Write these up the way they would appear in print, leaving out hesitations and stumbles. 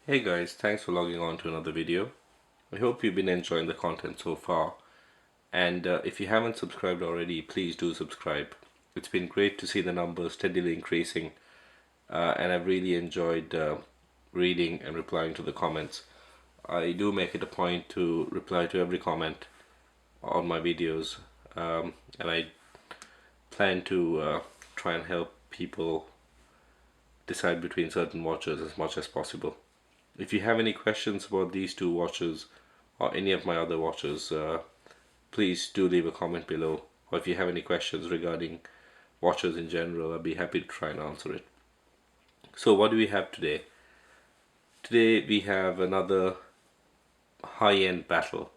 Hey guys, thanks for logging on to another video. I hope you've been enjoying the content so far, and if you haven't subscribed already, please do subscribe. It's been great to see the numbers steadily increasing, and I've really enjoyed reading and replying to the comments. I do make it a point to reply to every comment on my videos, and I plan to try and help people decide between certain watches as much as possible. If you have any questions about these two watches or any of my other watches, please do leave a comment below. Or if you have any questions regarding watches in general, I'll be happy to try and answer it. So what do we have today? Today we have another high-end battle,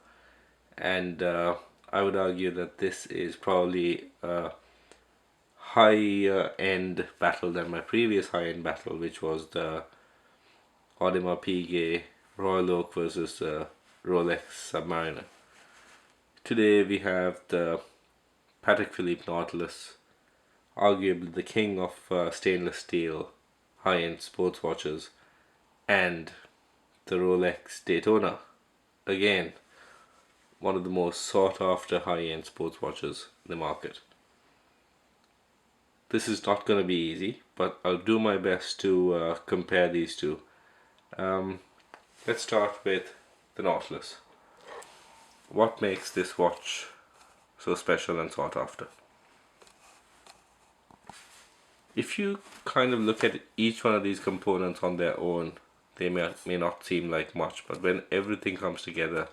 and I would argue that this is probably a higher end battle than my previous high-end battle, which was the Audemars Piguet Royal Oak versus Rolex Submariner. Today we have the Patek Philippe Nautilus, arguably the king of stainless steel high-end sports watches, and the Rolex Daytona, again one of the most sought after high-end sports watches in the market. This is not going to be easy, but I'll do my best to compare these two. Let's start with the Nautilus. What makes this watch so special and sought after? If you kind of look at each one of these components on their own, they may not seem like much, but when everything comes together,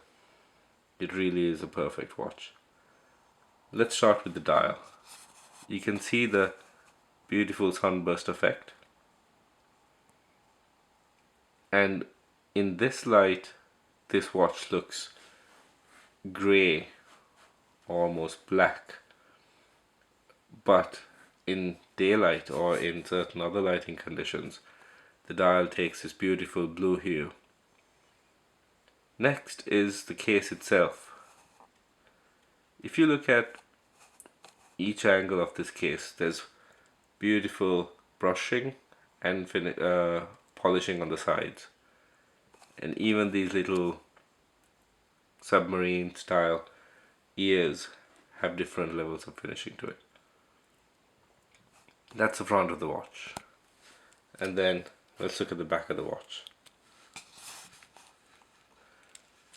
it really is a perfect watch. Let's start with the dial. You can see the beautiful sunburst effect, and in this light this watch looks grey, almost black, but in daylight or in certain other lighting conditions the dial takes this beautiful blue hue. Next is the case itself. If you look at each angle of this case, there's beautiful brushing and polishing on the sides, and even these little submarine style ears have different levels of finishing to it. That's the front of the watch, and then let's look at the back of the watch.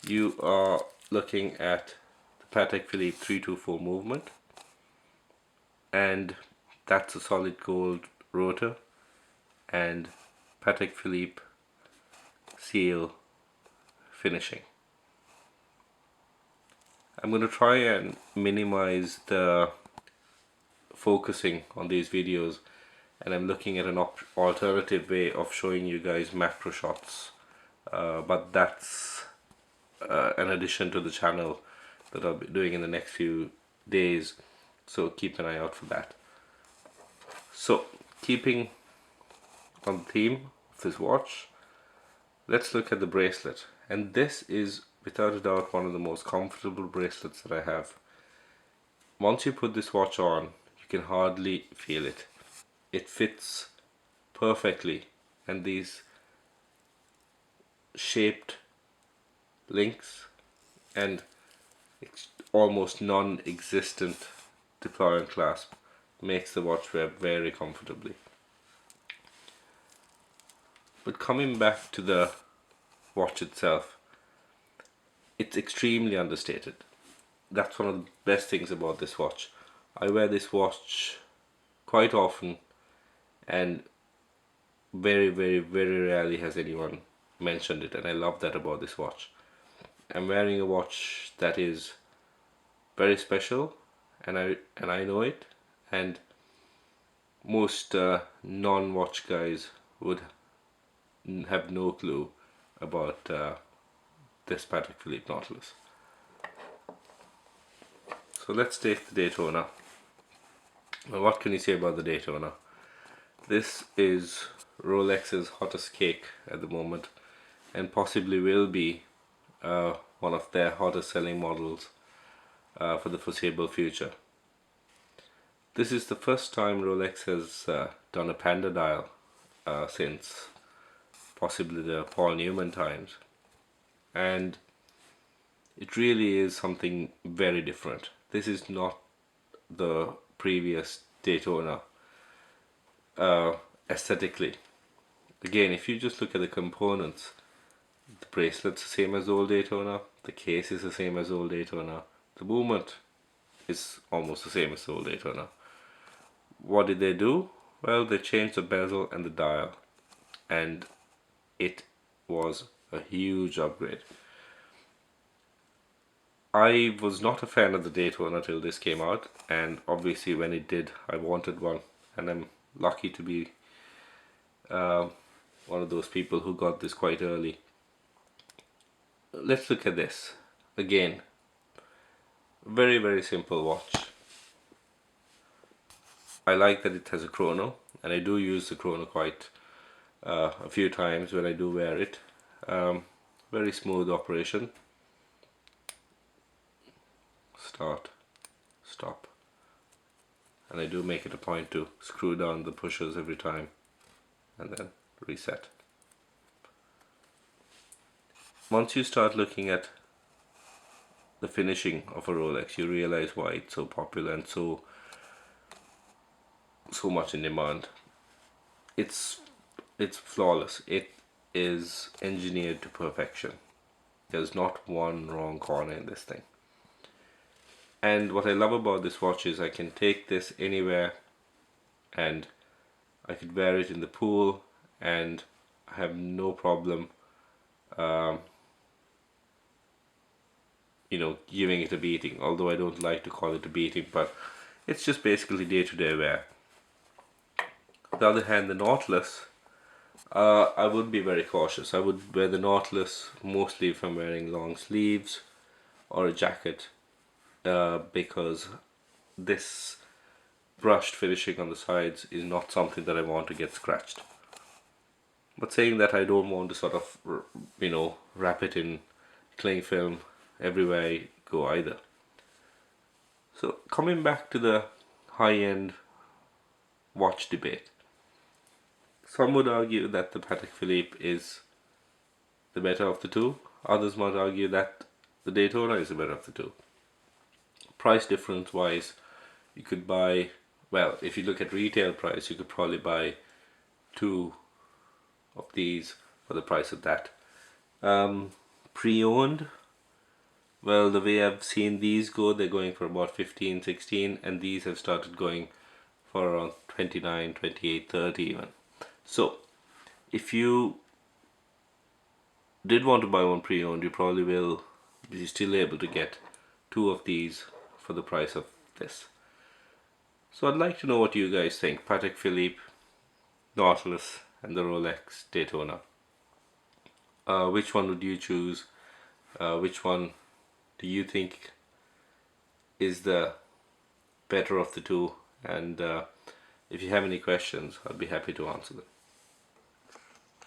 You are looking at the Patek Philippe 324 movement, and that's a solid gold rotor and Patek Philippe seal finishing. I'm going to try and minimize the focusing on these videos, and I'm looking at an alternative way of showing you guys macro shots, but that's an addition to the channel that I'll be doing in the next few days, so keep an eye out for that. So keeping on the theme of this watch, let's look at the bracelet, and this is without a doubt one of the most comfortable bracelets that I have. Once you put this watch on, you can hardly feel it. It fits perfectly, and these shaped links and almost non-existent deployment clasp makes the watch wear very comfortably. But coming back to the watch itself, it's extremely understated. That's one of the best things about this watch. I wear this watch quite often, and very rarely has anyone mentioned it, and I love that about this watch. I'm wearing a watch that is very special, and I know it, and most non-watch guys would have no clue about this Patek Philippe Nautilus. So let's take the Daytona. Well, what can you say about the Daytona? This is Rolex's hottest cake at the moment, and possibly will be one of their hottest selling models for the foreseeable future. This is the first time Rolex has done a panda dial since possibly the Paul Newman times, and it really is something very different. This is not the previous Daytona aesthetically. Again, if you just look at the components, the bracelet's the same as old Daytona, the case is the same as old Daytona, the movement is almost the same as old Daytona. What did they do? Well, they changed the bezel and the dial, and it was a huge upgrade. I was not a fan of the Daytona until this came out, and obviously when it did, I wanted one, and I'm lucky to be one of those people who got this quite early. Let's look at this again. Very, very simple watch. I like that it has a chrono, and I do use the chrono quite a few times when I do wear it. Very smooth operation. Start, stop, and I do make it a point to screw down the pushers every time and then reset. Once you start looking at the finishing of a Rolex, you realize why it's so popular and so much in demand. It's flawless. It is engineered to perfection. There's not one wrong corner in this thing. And what I love about this watch is I can take this anywhere, and I could wear it in the pool and I have no problem giving it a beating, although I don't like to call it a beating, but it's just basically day-to-day wear. On the other hand, the Nautilus, I would be very cautious. I would wear the Nautilus mostly if I'm wearing long sleeves or a jacket, because this brushed finishing on the sides is not something that I want to get scratched. But saying that, I don't want to sort of, wrap it in cling film everywhere I go either. So coming back to the high-end watch debate, some would argue that the Patek Philippe is the better of the two. Others might argue that the Daytona is the better of the two. Price difference wise, you could buy, well, if you look at retail price, you could probably buy two of these for the price of that. Pre-owned, well, the way I've seen these go, they're going for about 15, 16, and these have started going for around 29, 28, 30 even. So if you did want to buy one pre-owned, you probably will be still able to get two of these for the price of this. So I'd like to know what you guys think. Patek Philippe, Nautilus, and the Rolex Daytona. Which one would you choose? Which one do you think is the better of the two? And if you have any questions, I'll be happy to answer them.